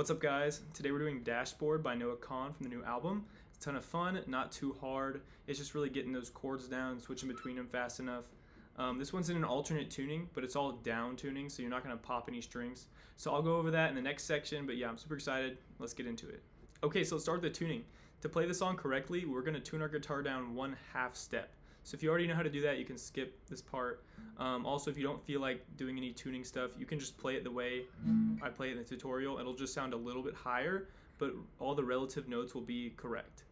What's up, guys? Today we're doing Dashboard by Kahan from the new album. It's a ton of fun, not too hard. It's just really getting those chords down, switching between them fast enough. This one's in an alternate tuning, but it's all down tuning, so you're not going to pop any strings. So I'll go over that in the next section, but yeah, I'm super excited. Let's get into it. Okay, so let's start with the tuning. To play the song correctly, we're going to tune our guitar down 1/2 step. So if you already know how to do that, you can skip this part. Also, if you don't feel like doing any tuning stuff, you can just play it the way I play it in the tutorial. It'll just sound a little bit higher, but all the relative notes will be correct.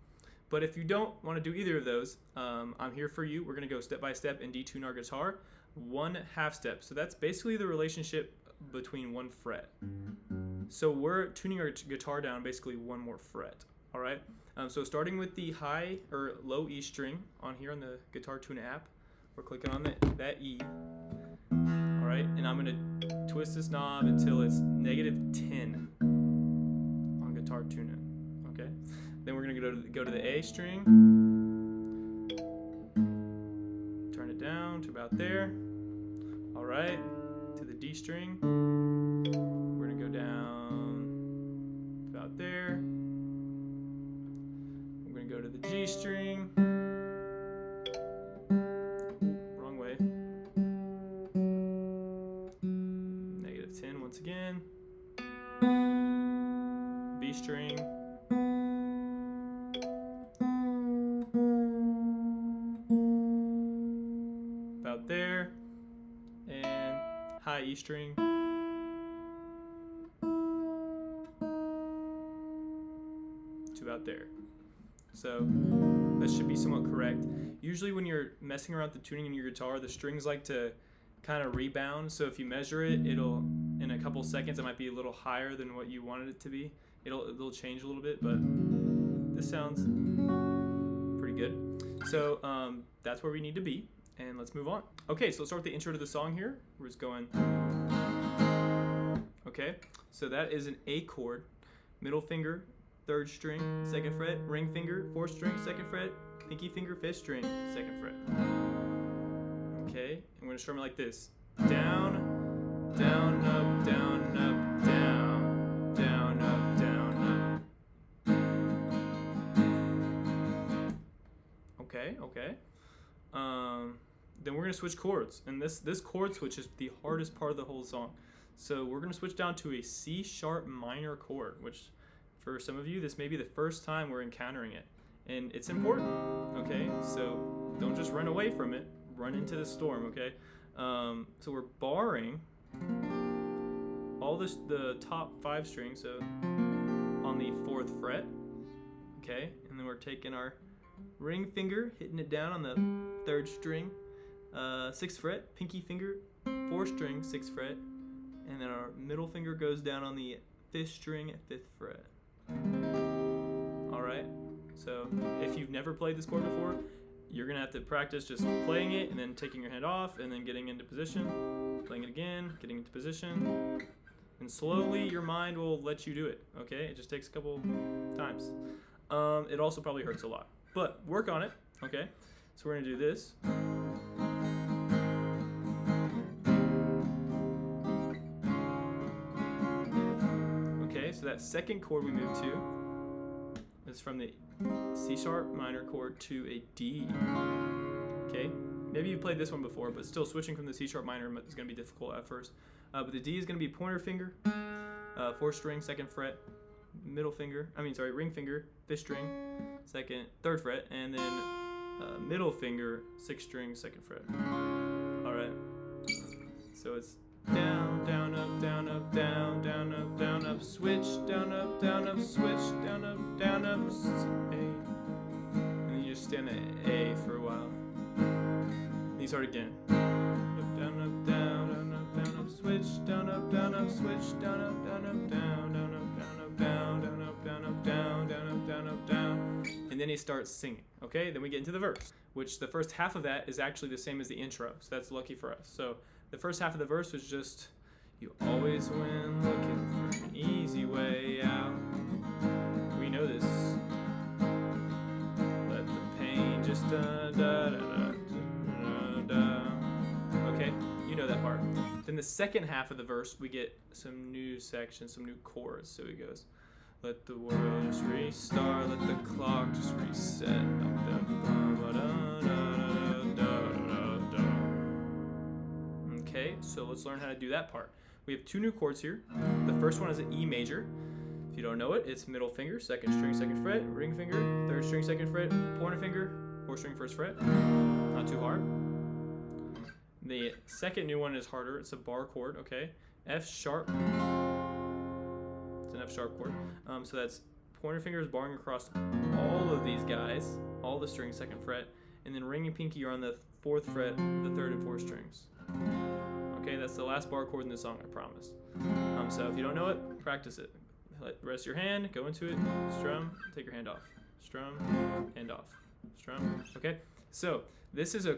But if you don't want to do either of those, I'm here for you. We're going to go step by step and detune our guitar 1/2 step. So that's basically the relationship between one fret. So we're tuning our guitar down basically one more fret. All right. So starting with the high or low E string on here on the Guitar Tune app, we're clicking on that E. All right, and I'm gonna twist this knob until it's -10 on Guitar Tune. Okay. Then we're gonna go to the A string, turn it down to about there. All right, to the D string. We're gonna go down to about there. Go to the G string, wrong way, -10 once again, B string, about there, and high E string, to about there. So that should be somewhat correct. Usually when you're messing around with the tuning in your guitar, the strings like to kind of rebound. So if you measure it, it'll, in a couple seconds, it might be a little higher than what you wanted it to be. It'll change a little bit, but this sounds pretty good. So that's where we need to be, and let's move on. Okay, so let's start with the intro to the song here. We're just going. Okay, so that is an A chord, middle finger, 3rd string, 2nd fret, ring finger, 4th string, 2nd fret, pinky finger, 5th string, 2nd fret. Okay, and we're gonna strum it like this: down, down, up, down, up, down, down, up, down, up. Okay. Then we're gonna switch chords, and this chord switch is the hardest part of the whole song. So we're gonna switch down to a C sharp minor chord, which for some of you, this may be the first time we're encountering it, and it's important, okay? So don't just run away from it, run into the storm, okay? So we're barring all the top 5 strings, so on the 4th fret, okay? And then we're taking our ring finger, hitting it down on the 3rd string, 6th fret, pinky finger, 4th string, 6th fret, and then our middle finger goes down on the 5th string, 5th fret. Alright, so if you've never played this chord before, you're going to have to practice just playing it and then taking your hand off and then getting into position, playing it again, getting into position, and slowly your mind will let you do it, okay? It just takes a couple times. It also probably hurts a lot, but work on it, okay? So we're going to do this. So that 2nd chord we move to is from the C sharp minor chord to a D. Okay, maybe you've played this one before, but still switching from the C sharp minor is going to be difficult at first. But the D is going to be pointer finger, 4th string, 2nd fret, ring finger, 5th string, 3rd fret, and then middle finger, 6th string, 2nd fret. All right, so it's down, down, up, down, up, down, down, up, down, up, switch, down, up, switch, down, up, A. And then you just stand at A for a while. And you start again. Up, down, up, down, down, up, down, up, switch, down, up, switch, down, up, down, up, down, down, up, down, up, down, down, up, down, up, down, down, up, down, up, down. And then he starts singing. Okay, then we get into the verse, which the first half of that is actually the same as the intro, so that's lucky for us. So the first half of the verse was just, you always win looking for an easy way out. We know this. Let the pain just da da da da da da. Okay, you know that part. The Then the second half of the verse, we get some new sections, some new chords. So it goes, let the world just restart, let the clock just reset. Okay, so let's learn how to do that part. We have two new chords here. The first one is an E major. If you don't know it, it's middle finger, second string, second fret, ring finger, third string, second fret, pointer finger, fourth string, first fret. Not too hard. The second new one is harder. It's a bar chord, okay? F sharp. It's an F sharp chord. So that's pointer fingers barring across all of these guys, all the strings, second fret, and then ring and pinky are on the fourth fret, the third and fourth strings. Okay, that's the last bar chord in the song, I promise. So if you don't know it, practice it. Rest your hand, go into it, strum, take your hand off. Strum, and off. Strum, okay? So this is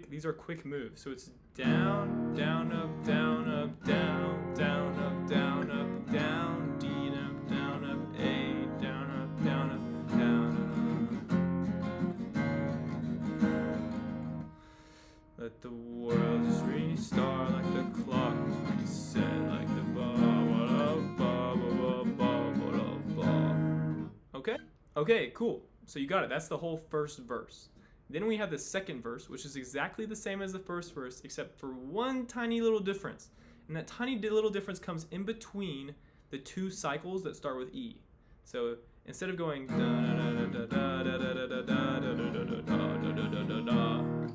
these are quick moves. So it's down, down, up, down, up, down, down, up, down, up, down, D, up, down, up, A, down, up, down, up, down, up. Let the world just restart like the clock reset, like the Okay? Okay, cool. So you got it. That's the whole first verse. Then we have the second verse, which is exactly the same as the first verse, except for one tiny little difference. And that tiny little difference comes in between the two cycles that start with E. So instead of going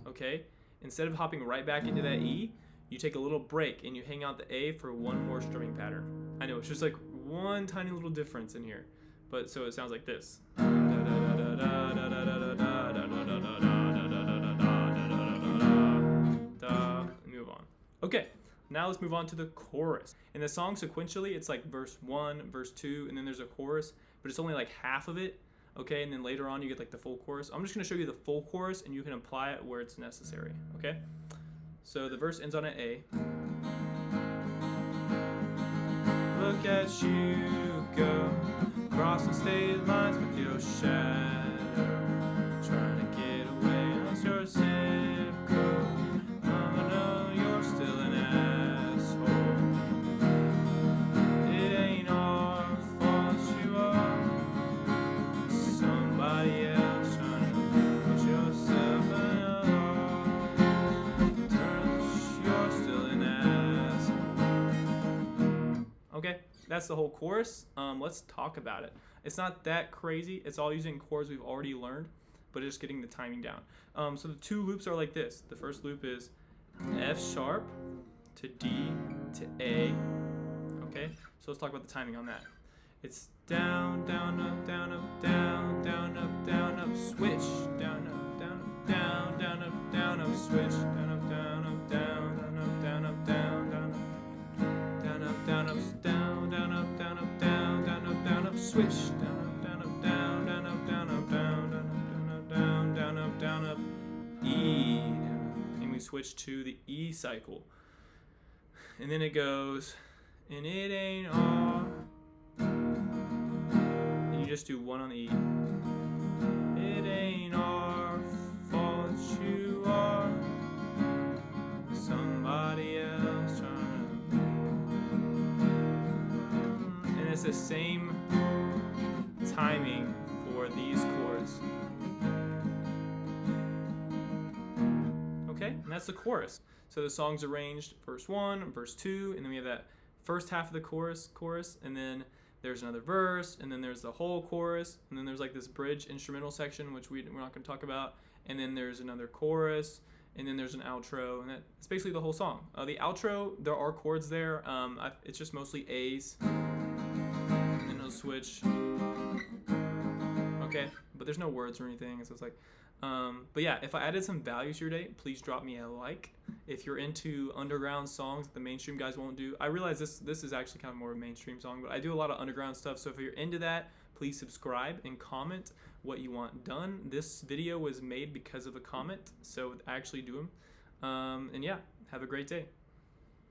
okay, instead of hopping right back into that E, you take a little break and you hang out the A for one more strumming pattern. I know, it's just like one tiny little difference in here. But so it sounds like this. Move on. Okay, now let's move on to the chorus. In the song sequentially, it's like verse 1, verse 2, and then there's a chorus, but it's only like half of it. Okay, and then later on you get like the full chorus. I'm just gonna show you the full chorus and you can apply it where it's necessary. Okay? So the verse ends on an A. Look at you go, crossing state lines with your shadow, trying to get away. What's your zip code? Mama, know you're still an asshole. It ain't our fault you are somebody else trying to put yourself in a law. Turns you're still an asshole. Okay. That's the whole chorus. Let's talk about it. It's not that crazy. It's all using chords we've already learned, but just getting the timing down. So the two loops are like this. The first loop is F sharp to D to A. Okay, so let's talk about the timing on that. It's down, down, up, down, up, down, down, up, down, up, switch, down, up, down, up, down, down, up, down, up, switch, down, up, down, up, down, down, up, down, up, down, down, up, down, up, down, up, down, down, up, down, up, down, down, up, down, up, switch, down, up, down, up, down, down, up, down, up, down, down, up, down, down, up, down, up, E, and we switch to the E cycle, and then it goes, and it ain't all. And you just do one on the E. It ain't our fault you are somebody else trying to. And it's the same timing for these chords. Okay, and that's the chorus. So the song's arranged verse 1, verse 2, and then we have that first half of the chorus, and then there's another verse, and then there's the whole chorus, and then there's like this bridge instrumental section, which we're not going to talk about, and then there's another chorus, and then there's an outro, and that's basically the whole song. The outro, there are chords there. It's just mostly A's, and then it'll switch. Okay, but there's no words or anything, so it's like, but yeah, if I added some value to your day, please drop me a like. If you're into underground songs that the mainstream guys won't do, I realize this is actually kind of more of a mainstream song, but I do a lot of underground stuff, so if you're into that, please subscribe and comment what you want done. This video was made because of a comment, so I actually do them. And yeah, have a great day.